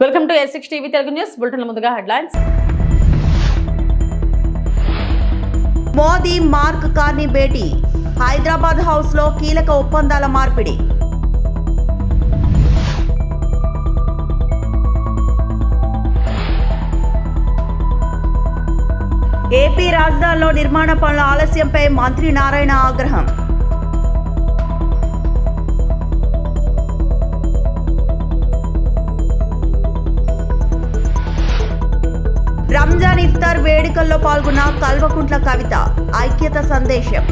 Welcome to S6 TV Telugu news bulletin. ముందుగా headlines. Modi mark Carney భేటీ, Hyderabad house లో కీలక ఒప్పందాల మార్పిడి. ఏపీ రాజధానిలో నిర్మాణ పనుల ఆలస్యంపై మంత్రి నారాయణ ఆగ్రహం. రంజాన్ ఇఫ్తార్ వేడుకల్లో పాల్గొన్న కల్వకుంట్ల కవిత, ఐక్యత సందేశం.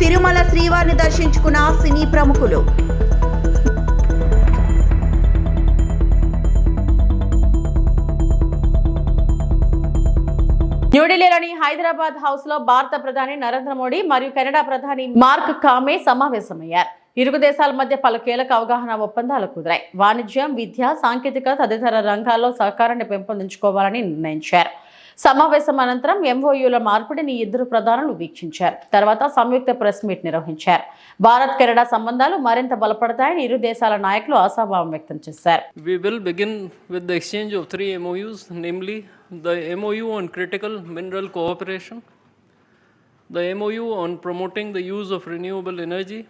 తిరుమల శ్రీవారిని దర్శించుకున్న సినీ ప్రముఖులు. న్యూఢిల్లీలోని హైదరాబాద్ హౌస్ లో భారత ప్రధాని నరేంద్ర మోడీ మరియు కెనడా ప్రధాని మార్క్ కార్నీ సమావేశమయ్యారు. ఇరు దేశాల మధ్య పలు కీలక అవగాహన ఒప్పందాలు కుదిరాయి. వాణిజ్యం, విద్య, సాంకేతిక తదితర రంగాల్లో సహకారాన్ని పెంపొందించుకోవాలని నిర్ణయించారు. సమావేశం అనంతరం MOUల మార్పిడిని ఇద్దరు ప్రధానులు వీక్షించారు. తర్వాత సంయుక్త ప్రెస్ మీట్ నిర్వహించారు. భారత్ కెనడా సంబంధాలు మరింత బలపడతాయని ఇరు దేశాల నాయకులు ఆశాభావం వ్యక్తం చేశారు. We will begin with the exchange of 3 MOUs, namely the MOU on critical mineral cooperation, the MOU on promoting the use of renewable energy,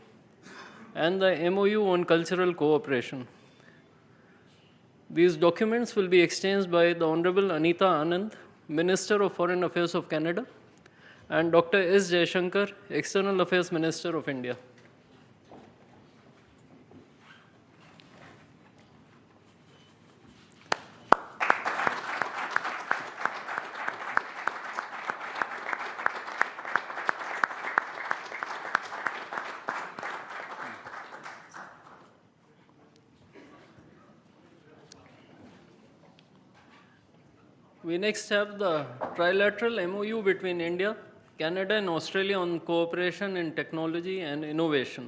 and the MOU on cultural cooperation. These documents will be exchanged by the Honorable Anita Anand, Minister of Foreign Affairs of Canada, and Dr. S. Jaishankar, External Affairs Minister of India. We next have the trilateral MOU between India, Canada and Australia on cooperation in technology and innovation.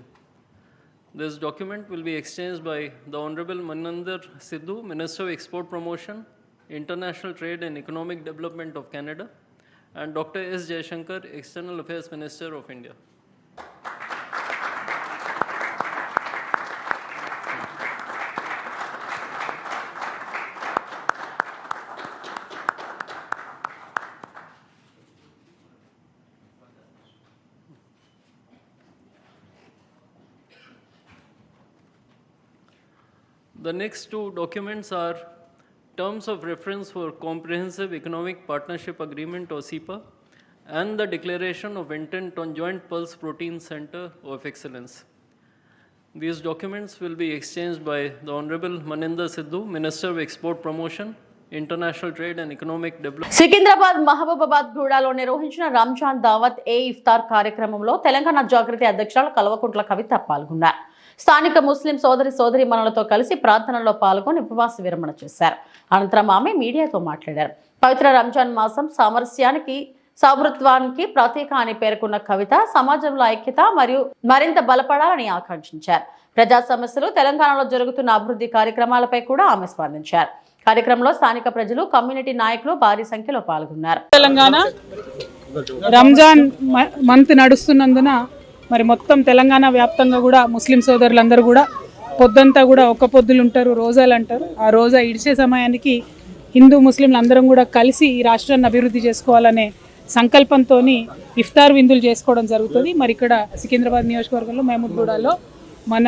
This document will be exchanged by the Honorable Maninder Sidhu, Minister of Export Promotion, International Trade and Economic Development of Canada, and Dr. S. Jaishankar, External Affairs Minister of India. The next two documents are Terms of Reference for Comprehensive Economic Partnership Agreement or CEPA and the Declaration of Intent on Joint Pulse Protein Center of Excellence. These documents will be exchanged by the Honorable Maninder Sidhu, Minister of Export Promotion, International Trade and Economic Development. Secunderabad Mahabubabad గూడాలో నిర్వహించిన రంజాన్ దావత్ ఇఫ్తార్ కార్యక్రమంలో తెలంగాణ జాగృతి అధ్యక్షురాలు కల్వకుంట్ల కవిత పాల్గొన్నారు. స్థానిక ముస్లిం సోదరీమణులతో కలిసి ప్రార్థనలో పాల్గొని ఉపవాస విరమణ చేశారు. అనంతరం ఆమె మీడియాతో మాట్లాడారు. పవిత్ర రంజాన్ మాసం సామరస్యానికి, సౌభృత్వానికి ప్రతీక అని పేర్కొన్న కవిత సమాజంలో ఐక్యత మరియు మరింత బలపడాలని ఆకాంక్షించారు. ప్రజా సమస్యలు, తెలంగాణలో జరుగుతున్న అభివృద్ధి కార్యక్రమాలపై కూడా ఆమె స్పందించారు. కార్యక్రమంలో స్థానిక ప్రజలు, కమ్యూనిటీ నాయకులు భారీ సంఖ్యలో పాల్గొన్నారు. తెలంగాణ రంజాన్ మంత్ నడుస్తున్నందున మరి మొత్తం తెలంగాణ వ్యాప్తంగా కూడా ముస్లిం సోదరులందరూ కూడా పొద్దంతా కూడా ఒక్క పొద్దులు ఉంటారు, రోజాలు అంటారు. ఆ రోజా ఇడిచే సమయానికి హిందూ ముస్లింలు అందరం కూడా కలిసి ఈ రాష్ట్రాన్ని అభివృద్ధి చేసుకోవాలనే సంకల్పంతో ఇఫ్తార్ విందులు చేసుకోవడం జరుగుతుంది. మరి ఇక్కడ సికింద్రాబాద్ నియోజకవర్గంలో మహమూద్గూడలో మన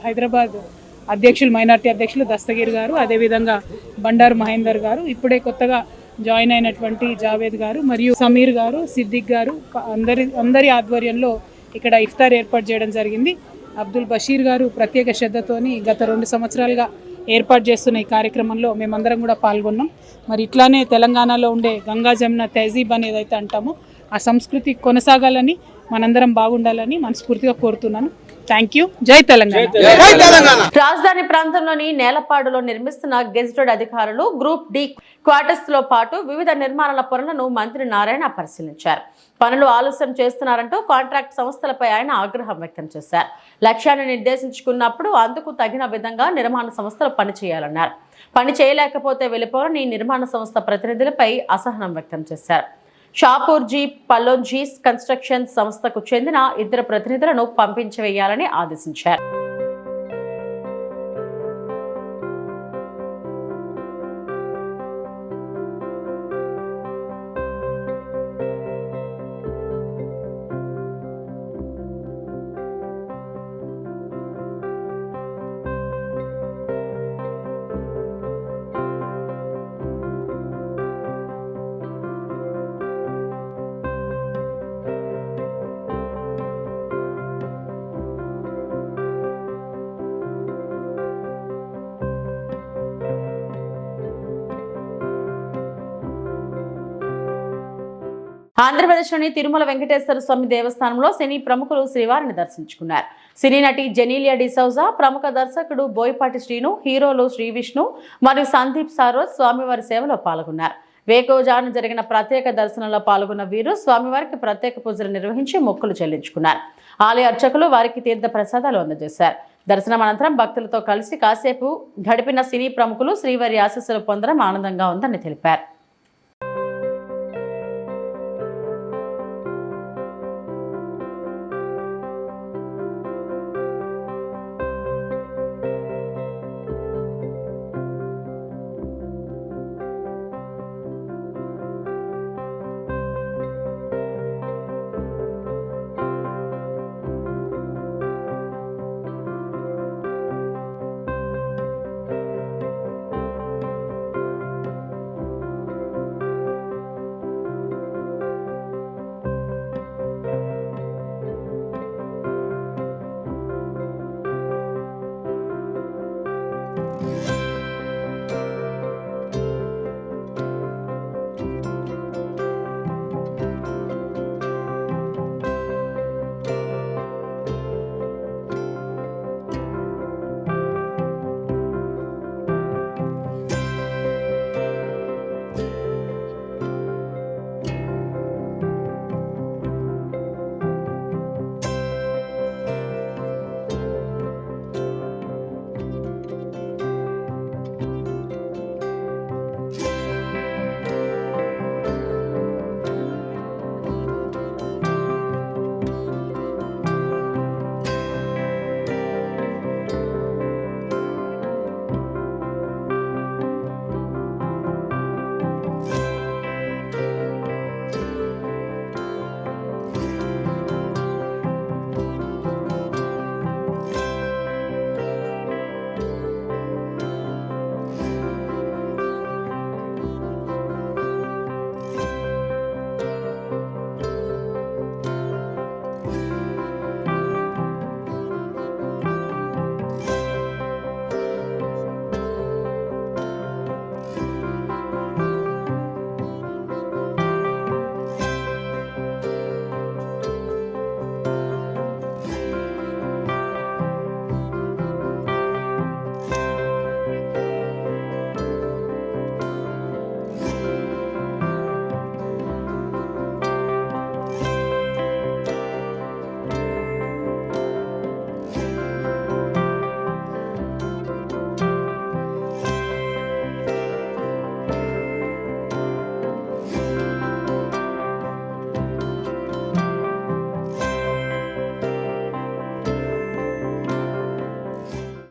హైదరాబాద్ అధ్యక్షులు, మైనార్టీ అధ్యక్షులు దస్తగిరి గారు, అదేవిధంగా బండారు మహేందర్ గారు, ఇప్పుడే కొత్తగా జాయిన్ అయినటువంటి జావేద్ గారు మరియు సమీర్ గారు, సిద్దిక్ గారు, అందరి ఆధ్వర్యంలో ఇక్కడ ఇఫ్తార్ ఏర్పాటు చేయడం జరిగింది. అబ్దుల్ బషీర్ గారు ప్రత్యేక శ్రద్ధతోని గత 2 సంవత్సరాలుగా ఏర్పాటు చేస్తున్న ఈ కార్యక్రమంలో మేమందరం కూడా పాల్గొన్నాం. మరి ఇట్లానే తెలంగాణలో ఉండే గంగా జమున తహజీబ్ అని ఏదైతే అంటామో ఆ సంస్కృతి కొనసాగాలని, మనందరం బాగుండాలని మనస్ఫూర్తిగా కోరుతున్నాను. Thank you. జై తెలంగాణ. రాజధాని ప్రాంతంలోని నేలపాడులో నిర్మిస్తున్న గెజిటెడ్ అధికారులు గ్రూప్ డి క్వార్టర్స్ లో పాటు వివిధ నిర్మాణాల పనులను మంత్రి నారాయణ పరిశీలించారు. పనులు ఆలస్యం చేస్తున్నారంటూ కాంట్రాక్ట్ సంస్థలపై ఆయన ఆగ్రహం వ్యక్తం చేశారు. లక్ష్యాన్ని నిర్దేశించుకున్నప్పుడు అందుకు తగిన విధంగా నిర్మాణ సంస్థలు పనిచేయాలన్నారు. పని చేయలేకపోతే వెళ్ళిపోవాలని నిర్మాణ సంస్థ ప్రతినిధులపై అసహనం వ్యక్తం చేశారు. షాపూర్జీ పల్లోంజీ కన్స్ట్రక్షన్ సంస్థకు చెందిన 2 ప్రతినిధులను పంపించివేయాలని ఆదేశించారు. ఆంధ్రప్రదేశ్లోని తిరుమల వెంకటేశ్వర స్వామి దేవస్థానంలో సినీ ప్రముఖులు శ్రీవారిని దర్శించుకున్నారు. సినీ నటి జెనీలియా డిసౌజా, ప్రముఖ దర్శకుడు బోయపాటి శ్రీను, హీరోలు శ్రీ విష్ణు మరియు సందీప్ సారోజ్ స్వామివారి సేవలో పాల్గొన్నారు. వేకోజాను జరిగిన ప్రత్యేక దర్శనంలో పాల్గొన్న వీరు స్వామివారికి ప్రత్యేక పూజలు నిర్వహించి మొక్కులు చెల్లించుకున్నారు. ఆలయ అర్చకులు వారికి తీర్థ ప్రసాదాలు అందజేశారు. దర్శనం అనంతరం భక్తులతో కలిసి కాసేపు గడిపిన సినీ ప్రముఖులు శ్రీవారి ఆశీస్సులు పొందడం ఆనందంగా ఉందని తెలిపారు.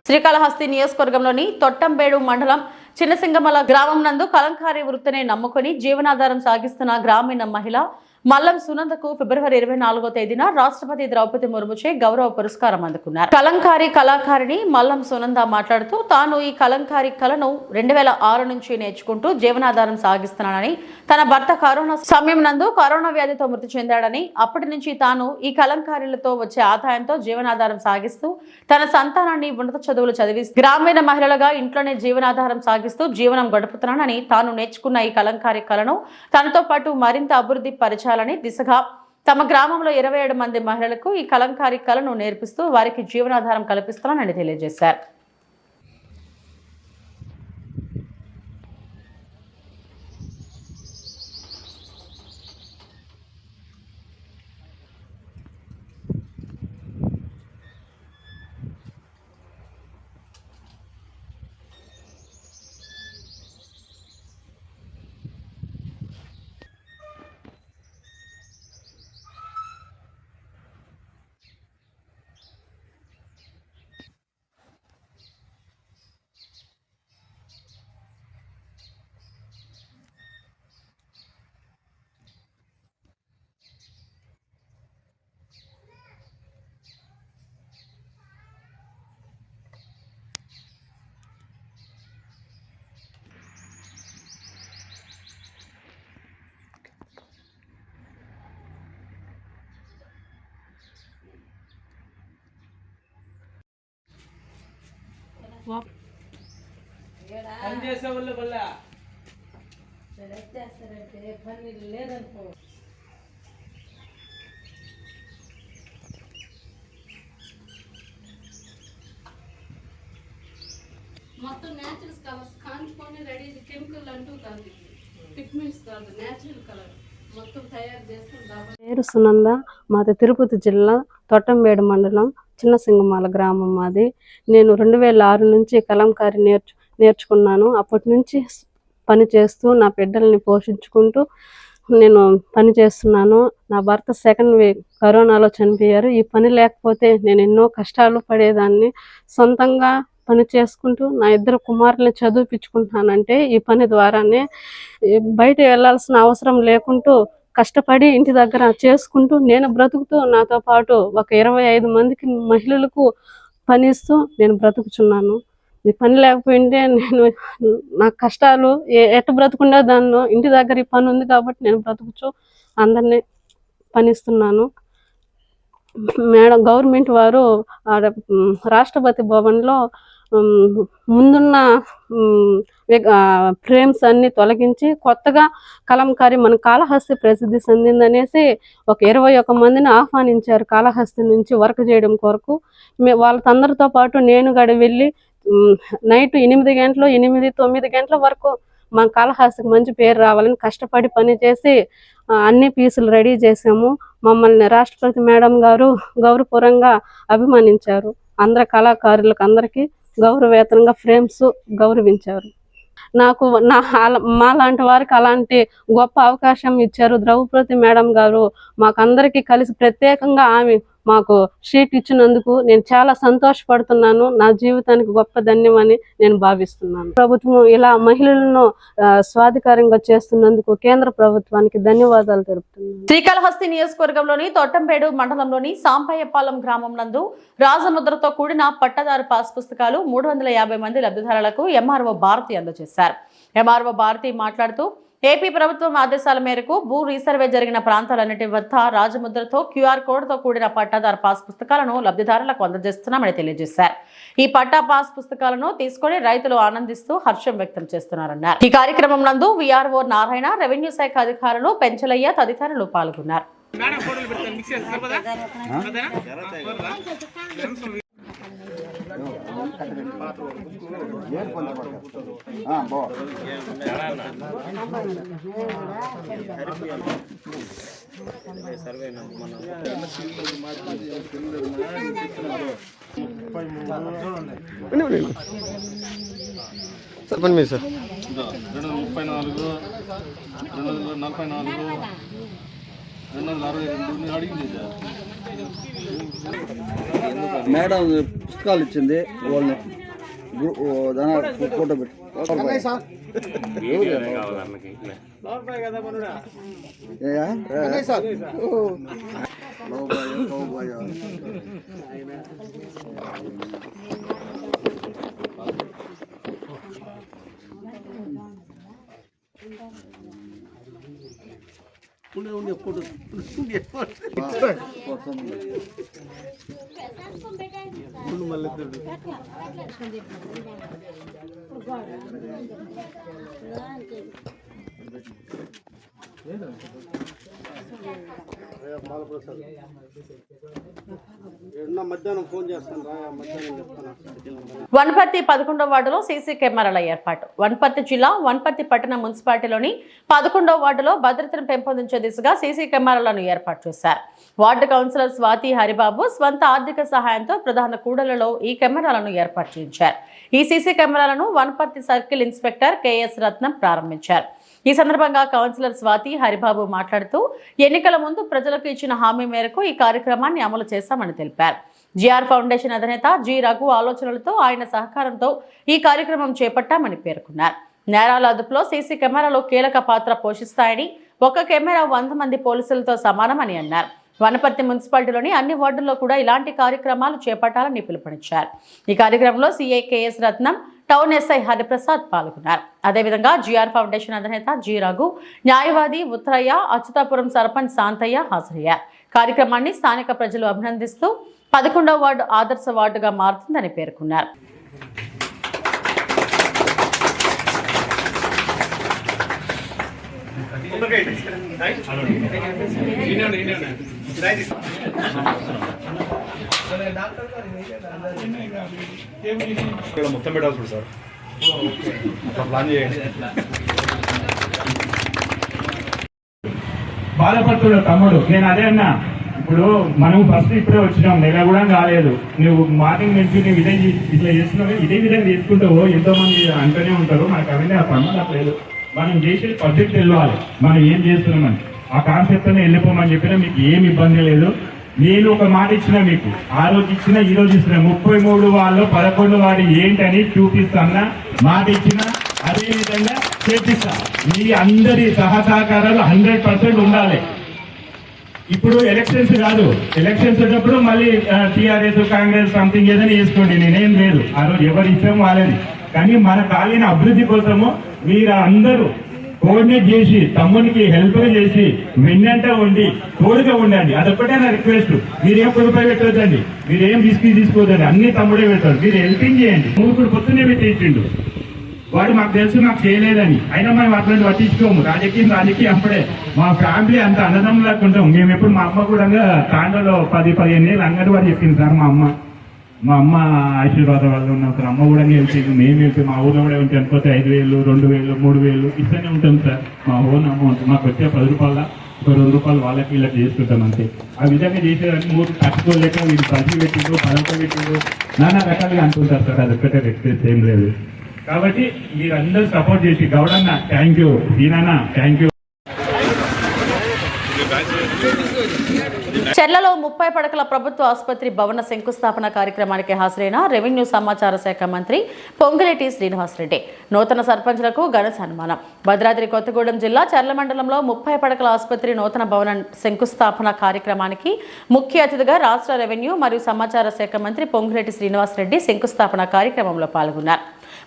శ్రీకాళహస్తి నియోజకవర్గంలోని తొట్టంబేడు మండలం చిన్నసింగమల గ్రామం నందు కలంకారీ వృత్తిని నమ్ముకుని జీవనాధారం సాగిస్తున్న గ్రామీణ మహిళ మల్లం సునందకు ఫిబ్రవరి 24వ తేదీన రాష్ట్రపతి ద్రౌపది ముర్ముచే గౌరవ పురస్కారం అందుకున్నారు. కలంకారీ కళాకారిణి మల్లం సునంద మాట్లాడుతూ తాను ఈ కలంకారీ కళను 2006 నుంచి నేర్చుకుంటూ జీవనాధారం సాగిస్తున్నానని, తన భర్త కరోనా సమయం నందు కరోనా వ్యాధితో మృతి చెందాడని, అప్పటి నుంచి తాను ఈ కలంకారీలతో వచ్చే ఆదాయంతో జీవనాధారం సాగిస్తూ తన సంతానాన్ని ఉన్నత చదువులు చదివిస్తూ గ్రామీణ మహిళలుగా ఇంట్లోనే జీవనాధారం సాగిస్తూ జీవనం గడుపుతున్నానని, తాను నేర్చుకున్న ఈ కలంకారీ కళను తనతో పాటు మరింత అభివృద్ధి పరిచాలని దిశగా తమ గ్రామంలో 27 మంది మహిళలకు ఈ కలంకారీ కళను నేర్పిస్తూ వారికి జీవనాధారం కల్పిస్తున్నానని తెలియజేశారు. మొత్తం న్యాచురల్ కలర్స్ కాంచుకొని రెడీ కెమికల్ అంటూ కాదు, పిగ్మెంట్స్ కాదు, న్యాచురల్ కలర్ మొత్తం తయారు చేసుకుంటాం. పేరు సునంద, మాది తిరుపతి జిల్లా తొట్టంబేడు మండలం చిన్న సింగమాల గ్రామం మాది. నేను 2006 నుంచి కలంకారీ నేర్చుకున్నాను. అప్పటి నుంచి పని చేస్తూ నా బిడ్డల్ని పోషించుకుంటూ నేను పని చేస్తున్నాను. నా భర్త సెకండ్ వేవ్ కరోనాలో చనిపోయారు. ఈ పని లేకపోతే నేను ఎన్నో కష్టాలు పడేదాన్ని. సొంతంగా పని చేసుకుంటూ నా 2 కుమారుల్ని చదివించుకుంటున్నానంటే ఈ పని ద్వారానే. బయట వెళ్ళాల్సిన అవసరం లేకుంటూ కష్టపడి ఇంటి దగ్గర చేసుకుంటూ నేను బ్రతుకుతూ నాతో పాటు ఒక 25 మందికి మహిళలకు పని ఇస్తూ నేను బ్రతుకుచున్నాను. ఈ పని లేకపోయింటే నేను నా కష్టాలు ఎట్ట బ్రతుకుండే దాన్ని. ఇంటి దగ్గర ఈ పని ఉంది కాబట్టి నేను బ్రతుకుచు అందరినీ పనిస్తున్నాను. మేడం గవర్నమెంట్ వారు రాష్ట్రపతి భవన్లో ముందున్న ఫ్రేమ్స్ అన్ని తొలగించి కొత్తగా కలంకారీ మన కాళహస్తి ప్రసిద్ధి చెందిందనేసి ఒక 21 మందిని ఆహ్వానించారు కాళహస్తి నుంచి వర్క్ చేయడం కొరకు. వాళ్ళందరితో పాటు నేను కూడా వెళ్ళి నైట్ 8 గంటలు 8-9 గంటల వరకు మన కాళహస్తికి మంచి పేరు రావాలని కష్టపడి పని చేసి అన్ని పీసులు రెడీ చేసాము. మమ్మల్ని రాష్ట్రపతి మేడం గారు గౌరవపూర్వకంగా అభిమానించారు. అందరి కళాకారులకు అందరికీ గౌరవేతనంగా ఫ్రేమ్స్ గౌరవించారు. నాకు మా లాంటి వారికి అలాంటి గొప్ప అవకాశం ఇచ్చారు ద్రౌపది మేడం గారు. మాకందరికీ కలిసి ప్రత్యేకంగా ఆమె మాకు షీట్ ఇచ్చినందుకు నేను చాలా సంతోషపడుతున్నాను. నా జీవితానికి గొప్ప ధన్యమని నేను భావిస్తున్నాను. ప్రభుత్వం ఇలా మహిళలను స్వాధికారంగా చేస్తున్నందుకు కేంద్ర ప్రభుత్వానికి ధన్యవాదాలు తెలుపుతున్నాను. శ్రీకాళహస్తి నియోజకవర్గంలోని తొట్టంపేడు మండలంలోని సాంపయ్యపాలెం గ్రామం నందు రాజముద్రతో కూడిన పట్టదారు పాస్ పుస్తకాలు 350 మంది లబ్ధిదారులకు ఎంఆర్ఓ భారతి అందజేశారు. ఎంఆర్ఓ భారతి మాట్లాడుతూ ఏపీ ప్రభుత్వం ఆదేశాల మేరకు భూ రీసర్వే జరిగిన ప్రాంతాలన్నిటి వద్ద రాజముద్రతో క్యూఆర్ కోడ్తో కూడిన పట్టాదారు పాస్ పుస్తకాలను లబ్ధిదారులకు అందజేస్తున్నామని తెలియజేశారు. ఈ పట్టా పాస్ పుస్తకాలను తీసుకుని రైతులు ఆనందిస్తూ హర్షం వ్యక్తం చేస్తున్నారన్నారు. ఈ కార్యక్రమం నందు విఆర్ఓ నారాయణ, రెవెన్యూ శాఖ అధికారులు పెంచలయ్య తదితరులు పాల్గొన్నారు. చెప్పండి మీరు సార్. 234 244 262 అడిగింది సార్. మేడం పుస్తకాలు ఇచ్చింది వాళ్ళని ఫోటో పెట్టి వనపర్తి 11వ వార్డులో సీసీ కెమెరాల ఏర్పాటు. వనపర్తి జిల్లా వనపర్తి పట్టణ మున్సిపాలిటీలోని 11వ వార్డులో భద్రతను పెంపొందించే దిశగా సీసీ కెమెరాలను ఏర్పాటు చేశారు. వార్డు కౌన్సిలర్ స్వాతి హరిబాబు స్వంత ఆర్థిక సహాయంతో ప్రధాన కూడళ్లలో ఈ కెమెరాలను ఏర్పాటు చేయించారు. ఈ సీసీ కెమెరాలను వనపర్తి సర్కిల్ ఇన్స్పెక్టర్ కెఎస్ రత్నం ప్రారంభించారు. ఈ సందర్భంగా కౌన్సిలర్ స్వాతి హరిబాబు మాట్లాడుతూ ఎన్నికల ముందు ప్రజలకు ఇచ్చిన హామీ మేరకు ఈ కార్యక్రమాన్ని అమలు చేశామని తెలిపారు. జిఆర్ ఫౌండేషన్ అధినేత జి రఘు ఆలోచనలతో ఆయన సహకారంతో ఈ కార్యక్రమం చేపట్టామని పేర్కొన్నారు. నేరాల అదుపులో సీసీ కెమెరాలు కీలక పాత్ర పోషిస్తాయని, ఒక కెమెరా 100 మంది పోలీసులతో సమానమని అన్నారు. వనపర్తి మున్సిపాలిటీలోని అన్ని వార్డుల్లో కూడా ఇలాంటి కార్యక్రమాలు చేపట్టాలని పిలుపునిచ్చారు. ఈ కార్యక్రమంలో సిఐ కెఎస్ రత్నం, టౌన్ ఎస్ఐ హరిప్రసాద్ పాల్గొన్నారు. అదేవిధంగా జిఆర్ ఫౌండేషన్ అధినేత జి రఘు, న్యాయవాది ఉత్తరయ్య, అచ్యుతాపురం సర్పంచ్ శాంతయ్య హాజరయ్యారు. కార్యక్రమాన్ని స్థానిక ప్రజలు అభినందిస్తూ 11వ వార్డు ఆదర్శ వార్డుగా మారుతుందని పేర్కొన్నారు. మొత్తం పెట్టాల్సి సార్ ప్లాన్ చేయండి. బాధపడుతున్నాడు తమ్ముడు. నేను అదే అన్నా, ఇప్పుడు మనం ఫస్ట్ ఇప్పుడే వచ్చినాం, నెల కూడా కాలేదు. నువ్వు మార్నింగ్ నుంచి నువ్వు ఇదే ఇట్లా చేస్తున్నావు, ఇదే విధంగా చేసుకుంటావు. ఎంతో మంది అంటూనే ఉంటారు, మనకు అవన్నీ ఆ సంబంధం లేదు. మనం చేసే పద్ధతి తెలియాలి, మనం ఏం చేస్తున్నామని. ఆ కాన్సెప్ట్నే వెళ్ళిపోమని చెప్పినా మీకు ఏం ఇబ్బంది లేదు. నేను ఒక మాట ఇచ్చిన మీకు, ఆ రోజు ఇచ్చిన ఈ రోజు ఇచ్చిన 33 వాళ్ళు 11 వాడు ఏంటని చూపిస్తానా మాట ఇచ్చిన, అదే విధంగా చేపిస్తా. మీ అందరి సహకారాలు 100% ఉండాలి. ఇప్పుడు ఎలక్షన్స్ కాదు, ఎలక్షన్స్ వచ్చేటప్పుడు మళ్ళీ టీఆర్ఎస్ కాంగ్రెస్ సంథింగ్ ఏదైనా చేసుకోండి, నేనేం లేదు. ఆ రోజు ఎవరు ఇచ్చాము వాళ్ళని. కానీ మన కాలిన అభివృద్ధి కోసము మీరు అందరూ కోఆర్డినేట్ చేసి తమ్మునికి హెల్ప్ చేసి వెన్నంట ఉండి తోడుగా ఉండండి. అదొక్కటే నా రిక్వెస్ట్. మీరేం రూపాయి పెట్టొద్దండి, మీరేం తీసుకోవద్దండి, అన్ని తమ్ముడే పెట్టారు. మీరు హెల్పింగ్ చేయండి. మూడు పొద్దున్నే పెట్టేసిండు వాడు, మాకు తెలుసు మాకు చేయలేదని. అయినా మేము అట్లాంటి పట్టించుకోము. రాజకీయం అప్పుడే మా ఫ్యామిలీ అంత అన్నదమ్ములాగా ఉంటాం. మేము ఎప్పుడు మా అమ్మ కూడా తాండలో 10-15 ఏళ్ళు అంగన్వాడీ చెప్పింది సార్. మా అమ్మ ఆశీర్వాదం వల్ల ఉన్న అమ్మ కూడా వెళ్తుంది, మేము వెళ్తే మా ఊళ్ళో కూడా ఉంటే అనుకోతే 5,000, 2,000, 3,000 ఇస్తూనే ఉంటాం సార్. మా ఓన్ అమౌంట్ మాకు వచ్చే 10 రూపాయల ఒక 2 రూపాయలు వాళ్ళకి వీళ్ళకి చేసుకుంటాం అంతే. ఆ విధంగా చేసేదాన్ని 3 తట్టుకోలేక వీళ్ళు 10 పెట్టిండు 11 పెట్టిండు నానా రకాలుగా అంటుంటారు సార్. అది ఒక్కటే రిక్వెస్ట్ ఏం లేదు. కాబట్టి మీరందరూ సపోర్ట్ చేసి గౌడన్న థ్యాంక్ యూ, దీనన్న థ్యాంక్ యూ. చెర్లలో 30 పడకల ప్రభుత్వ ఆసుపత్రి భవన శంకుస్థాపన కార్యక్రమానికి హాజరైన రెవెన్యూ సమాచార శాఖ మంత్రి పొంగులేటి శ్రీనివాసరెడ్డి. నూతన సర్పంచ్లకు ఘన సన్మానం. భద్రాద్రి కొత్తగూడెం జిల్లా చెర్ల మండలంలో 30 పడకల ఆసుపత్రి నూతన భవన శంకుస్థాపన కార్యక్రమానికి ముఖ్య అతిథిగా రాష్ట్ర రెవెన్యూ మరియు సమాచార శాఖ మంత్రి పొంగులేటి శ్రీనివాసరెడ్డి శంకుస్థాపన కార్యక్రమంలో పాల్గొన్నారు.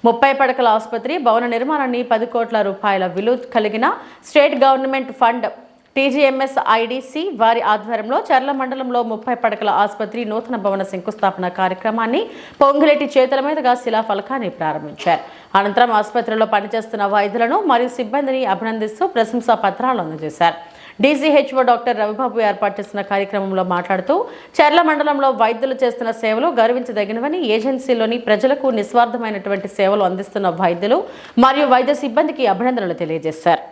30 పడకల ఆసుపత్రి భవన నిర్మాణాన్ని 10 కోట్ల రూపాయల విలువ కలిగిన state government fund TGMS IDC వారి ఆధ్వర్యంలో చర్ల మండలంలో 30 పడకల ఆసుపత్రి నూతన భవన శంకుస్థాపన కార్యక్రమాన్ని పొంగులేటి చేతుల మీదుగా శిలాఫలకాన్ని ప్రారంభించారు. అనంతరం ఆసుపత్రిలో పనిచేస్తున్న వైద్యులను మరియు సిబ్బందిని అభినందిస్తూ ప్రశంసా పత్రాలు అందజేశారు. DCHO డాక్టర్ రవిబాబు ఏర్పాటు చేసిన కార్యక్రమంలో మాట్లాడుతూ చర్ల మండలంలో వైద్యులు చేస్తున్న సేవలు గర్వించదగినవని, ఏజెన్సీలోని ప్రజలకు నిస్వార్థమైనటువంటి సేవలు అందిస్తున్న వైద్యులు మరియు వైద్య సిబ్బందికి అభినందనలు తెలియజేశారు.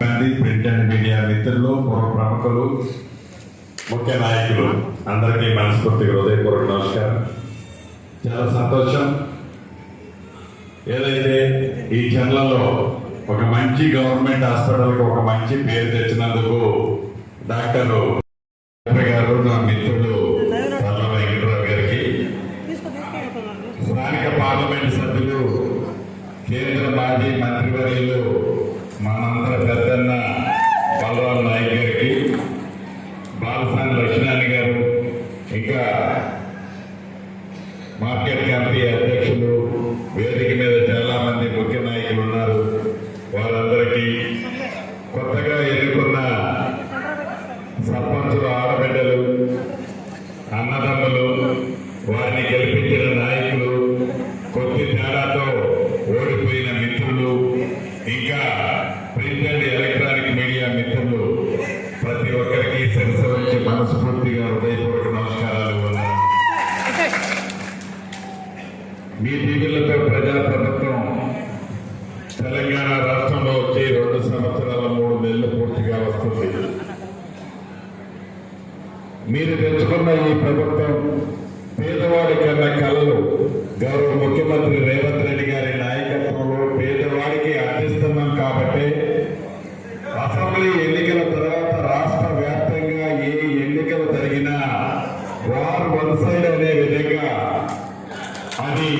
ముఖ్య నాయకులు అందరికీ మనస్ఫూర్తిగా హృదయపూర్వక నమస్కారం. చాలా సంతోషం. ఏదైతే ఈ చర్లలో ఒక మంచి గవర్నమెంట్ హాస్పిటల్కి ఒక మంచి పేరు తెచ్చినందుకు డాక్టర్ గారు, నా మిత్రుడు పల్ల వెంకటరావు గారికి, స్థానిక పార్లమెంట్ సభ్యులు కేంద్ర మాజీ మంత్రివర్యులు మనందరి పెద్దన్న బలరాం నాయక్ గారికి, బాలసాని లక్ష్మణ్ గారు, ఇంకా మార్కెట్ కమిటీ అధ్యక్షులు, వేదిక మీద చాలా మంది ముఖ్య నాయకులు ఉన్నారు. వారందరికీ, కొత్తగా ఎన్నుకున్న సర్పంచులు, ఆడబిడ్డలు, అన్నదమ్ములు, వారిని గెలిపించిన నాయకులు, కొద్ది తేడాతో ఓడిపోయిన మిత్రులు, ఇంకా ప్రింట్ అండ్ ఎలక్ట్రానిక్ మీడియా మిత్రులు, ప్రతి ఒక్కరికి శిరస్సు వచ్చి మనస్ఫూర్తిగా హృదయపూర్వక నమస్కారాలు ఉన్నాయి. మీ దీవులతో ప్రజాప్రభుత్వం తెలంగాణ రాష్ట్రంలో వచ్చి 2 సంవత్సరాల 3 నెలలు పూర్తిగా వస్తుంది. మీరు తెచ్చుకున్న ఈ ప్రభుత్వం పేదవాడి కన్నా కళలు గౌరవ ముఖ్యమంత్రి రేవంత్ రెడ్డి గారి నాయకత్వంలో పేదవాడికి అందిస్తున్నాం. కాబట్టి అసెంబ్లీ ఎన్నికల తర్వాత రాష్ట్ర వ్యాప్తంగా ఏ ఎన్నికలు జరిగినా వార్ వన్ సైడ్ అనే విధంగా, అది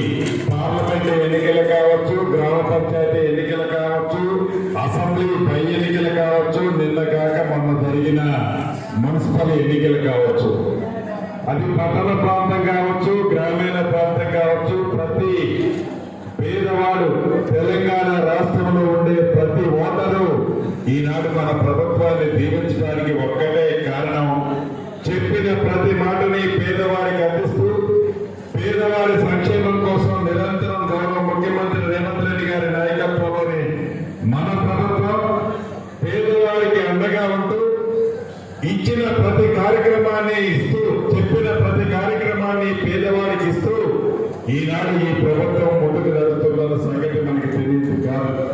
పార్లమెంట్ ఎన్నికలు కావచ్చు, గ్రామ పంచాయతీ ఎన్నికలు కావచ్చు, అసెంబ్లీ పై ఎన్నికలు కావచ్చు, నిన్న కాక మొన్న జరిగిన మున్సిపల్ ఎన్నికలు కావచ్చు, అది పట్టణ ప్రాంతం కావచ్చు, గ్రామీణ ప్రాంతం కావచ్చు, ప్రతి పేదవాడు తెలంగాణ రాష్ట్రంలో ఉండే ప్రతి ఓటరు ఈనాడు మన ప్రభుత్వాన్ని దీవించడానికి ఒక్కటే కారణం. చెప్పిన ప్రతి మాటని పేదవాడికి అందిస్తూ పేదవాడి సంక్షేమం కోసం నిరంతరం గౌరవ ముఖ్యమంత్రి రేవంత్ రెడ్డి గారి నాయకత్వంలోని మన ప్రభుత్వం పేదవాడికి అండగా ప్రతి కార్యక్రమాన్ని ఇస్తూ పేదవాడికి ఇస్తూ ఈనాడు ఈ ప్రభుత్వం ముందుకు జరుగుతున్న సంగతి మనకి తెలియదు కాదు.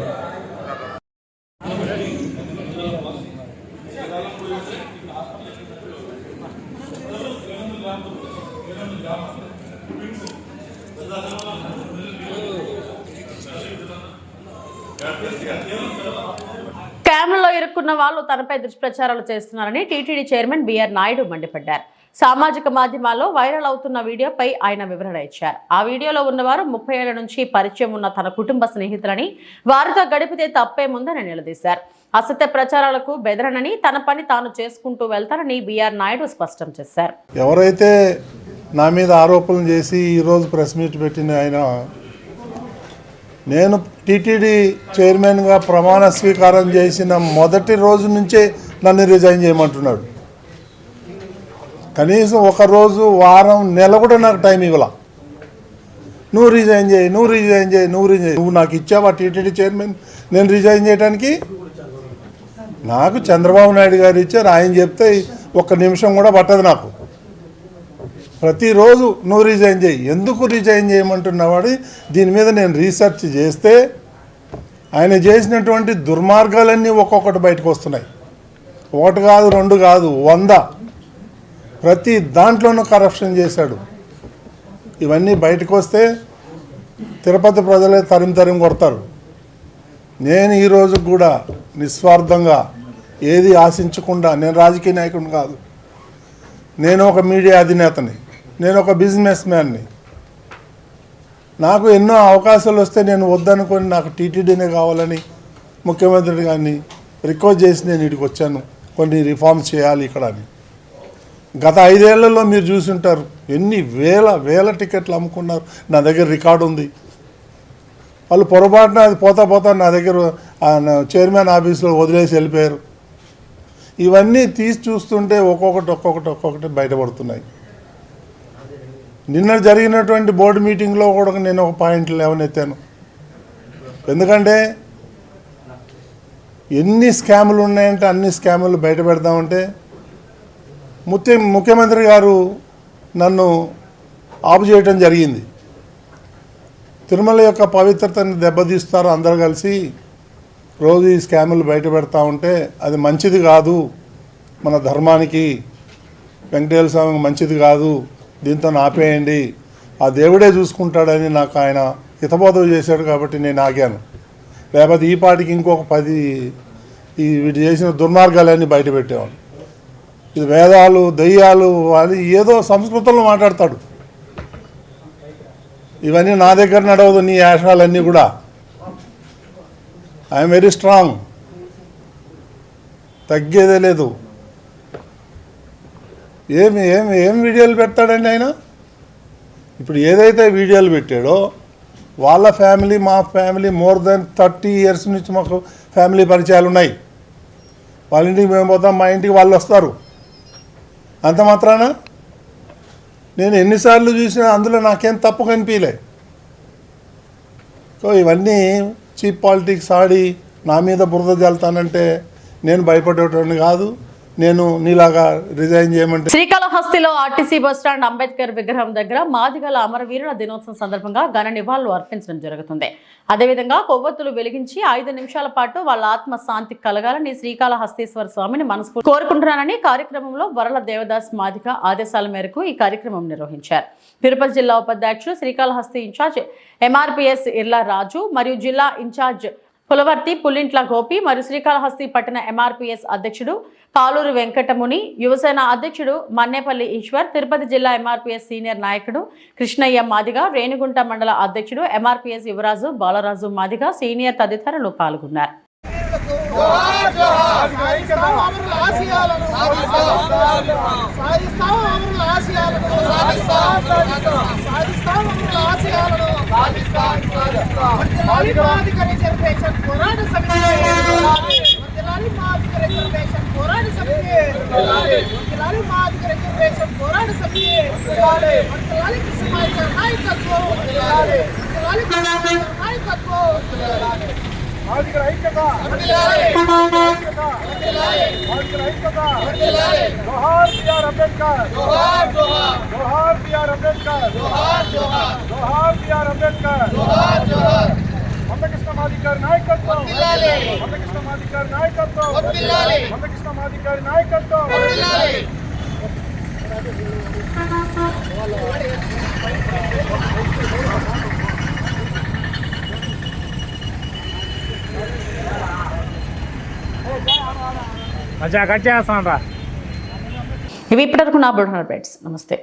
క్యామ్లలో ఇరుక్కున్న వాళ్ళు తనపై దుష్ప్రచారాలు చేస్తున్నారని టీటీడీ చైర్మన్ బిఆర్ నాయుడు మండిపడ్డారు. సామాజిక మాధ్యమాల్లో వైరల్ అవుతున్న వీడియోపై ఆయన వివరణ ఇచ్చారు. ఆ వీడియోలో ఉన్నవారు 30 ఏళ్ల నుంచి పరిచయం ఉన్న తన కుటుంబ స్నేహితులని, వారితో గడిపితే తప్పేముందని నిలదీశారు. అసత్య ప్రచారాలకు బెదరనని, తన పని తాను చేసుకుంటూ వెళ్తానని బిఆర్ నాయుడు స్పష్టం చేశారు. ఎవరైతే నా మీద ఆరోపణలు చేసి ఈరోజు ప్రెస్ మీట్ పెట్టిన ఆయన, నేను టీటీడీ చైర్మన్గా ప్రమాణ స్వీకారం చేసిన మొదటి రోజు నుంచే నన్ను రిజైన్ చేయమంటున్నాడు. కనీసం ఒక రోజు, వారం, నెల కూడా నాకు టైం ఇవ్వాల. నువ్వు రిజైన్ చేయి, నువ్వు నాకు ఇచ్చావా టీటీడీ చైర్మన్ నేను రిజైన్ చేయడానికి? నాకు చంద్రబాబు నాయుడు గారు ఇచ్చారు, ఆయన చెప్తే 1 నిమిషం కూడా పట్టదు నాకు. ప్రతిరోజు నువ్వు రిజైన్ చేయి, ఎందుకు రిజైన్ చేయమంటున్నవాడు. దీని మీద నేను రీసెర్చ్ చేస్తే ఆయన చేసినటువంటి దుర్మార్గాలన్నీ ఒక్కొక్కటి బయటకు వస్తున్నాయి. 1 కాదు, 2 కాదు, 100. ప్రతి దాంట్లోనూ కరప్షన్ చేశాడు. ఇవన్నీ బయటకు వస్తే తిరుపతి ప్రజలే తరిమి కొడతారు. నేను ఈరోజు కూడా నిస్వార్థంగా ఏది ఆశించకుండా, నేను రాజకీయ నాయకుడిని కాదు, నేను ఒక మీడియా అధినేతని, నేను ఒక బిజినెస్ మ్యాన్ని. నాకు ఎన్నో అవకాశాలు వస్తే నేను వద్దనుకొని నాకు టీటీడీనే కావాలని ముఖ్యమంత్రి గారిని రిక్వెస్ట్ చేసి నేను ఇక్కడికి వచ్చాను. కొన్ని రిఫార్మ్స్ చేయాలి ఇక్కడ అని. గత 5 ఏళ్లలో మీరు చూసుంటారు ఎన్ని వేల టికెట్లు అమ్ముకున్నారు. నా దగ్గర రికార్డు ఉంది. వాళ్ళు పొరపాటున అది పోతా నా దగ్గర చైర్మన్ ఆఫీస్లో వదిలేసి వెళ్ళిపోయారు. ఇవన్నీ తీసి చూస్తుంటే ఒక్కొక్కటి బయటపడుతున్నాయి. నిన్న జరిగినటువంటి బోర్డు మీటింగ్లో కూడా నేను ఒక పాయింట్ లేవనెత్తాను. ఎందుకంటే ఎన్ని స్కాములు ఉన్నాయంటే అన్ని స్కాములు బయట పెడదామంటే ముఖ్యమంత్రి గారు నన్ను ఆపు చేయటం జరిగింది. తిరుమల యొక్క పవిత్రతని దెబ్బతీస్తారు అందరూ కలిసి, రోజు ఈ స్కాములు బయట పెడతా ఉంటే అది మంచిది కాదు, మన ధర్మానికి, వెంకటేశ్వర స్వామికి మంచిది కాదు, దీంతో ఆపేయండి, ఆ దేవుడే చూసుకుంటాడని నాకు ఆయన హితబోధం చేశాడు. కాబట్టి నేను ఆగాను. లేకపోతే ఈ పాటికి ఇంకొక 10 వీటి చేసిన దుర్మార్గాలన్నీ బయట పెట్టేవాడు. ఇది వేదాలు, దయ్యాలు అని ఏదో సంస్కృతంలో మాట్లాడతాడు. ఇవన్నీ నా దగ్గర నడవదు, నీ యాషాలన్నీ కూడా. ఐఎమ్ వెరీ స్ట్రాంగ్, తగ్గేదే లేదు. ఏం వీడియోలు పెడతాడండి ఆయన? ఇప్పుడు ఏదైతే వీడియోలు పెట్టాడో వాళ్ళ ఫ్యామిలీ, మా ఫ్యామిలీ మోర్ దెన్ 30 years నుంచి మాకు ఫ్యామిలీ పరిచయాలు ఉన్నాయి. వాళ్ళ ఇంటికి మేము పోతాం, మా ఇంటికి వాళ్ళు వస్తారు. అంత మాత్రాన నేను ఎన్నిసార్లు చూసినా అందులో నాకేం తప్పు కనిపించలే. సో ఇవన్నీ చీప్ పాలిటిక్స్ ఆడి నా మీద బురద జల్తానంటే నేను భయపడేటోడిని కాదు. నేను నీలాగా రిజైన్ చేయమంటే. శ్రీకాళహస్తిలో ఆర్టీసీ బస్టాండ్ అంబేద్కర్ విగ్రహం దగ్గర మాదిగల అమరవీరుల దినోత్సవం సందర్భంగా ఘన నివాళులు అర్పించడం జరుగుతుంది. అదేవిధంగా కొవ్వొత్తులు వెలిగించి 5 నిమిషాల పాటు వాళ్ళ ఆత్మ శాంతి కలగాలని శ్రీకాళహస్తీశ్వర స్వామిని మనస్ఫూర్తిగా కోరుకుంటున్నానని కార్యక్రమంలో వరల దేవదాస్ మాదిగ ఆదేశాల మేరకు ఈ కార్యక్రమం నిర్వహించారు. తిరుపతి జిల్లా ఉపాధ్యక్షుడు శ్రీకాళహస్తి ఇన్ఛార్జ్ ఎంఆర్పీఎస్ ఇర్లా రాజు మరియు జిల్లా ఇన్ఛార్జ్ పులవర్తి పుల్లింట్ల గోపి మరియు శ్రీకాళహస్తి పట్టణ ఎంఆర్పీఎస్ అధ్యక్షుడు పాలూరు వెంకటముని, యువసేన అధ్యక్షుడు మన్నేపల్లి ఈశ్వర్, తిరుపతి జిల్లా ఎంఆర్పీఎస్ సీనియర్ నాయకుడు కృష్ణయ్య మాదిగ, రేణిగుంట మండల అధ్యక్షుడు ఎంఆర్పీఎస్ యువరాజు బాలరాజు మాదిగ, సీనియర్ తదితరులు పాల్గొన్నారు. మాదిగల ఐక్యత జోహార్ బిఆర్ అంబేద్కర్ జోహార్ బిఆర్ అంబేద్కర్ జోహార్ బిఆర్ అంబేద్కర్ మందకృష్ణ మాదిగారి నాయకత్వం మందకృష్ణ మాదిగారి నాయకత్వం మందకృష్ణ మాదిగారి నాయకత్వం. ఇవి ఇప్పటివరకు నా బుల్హన్ అప్డేట్స్. నమస్తే.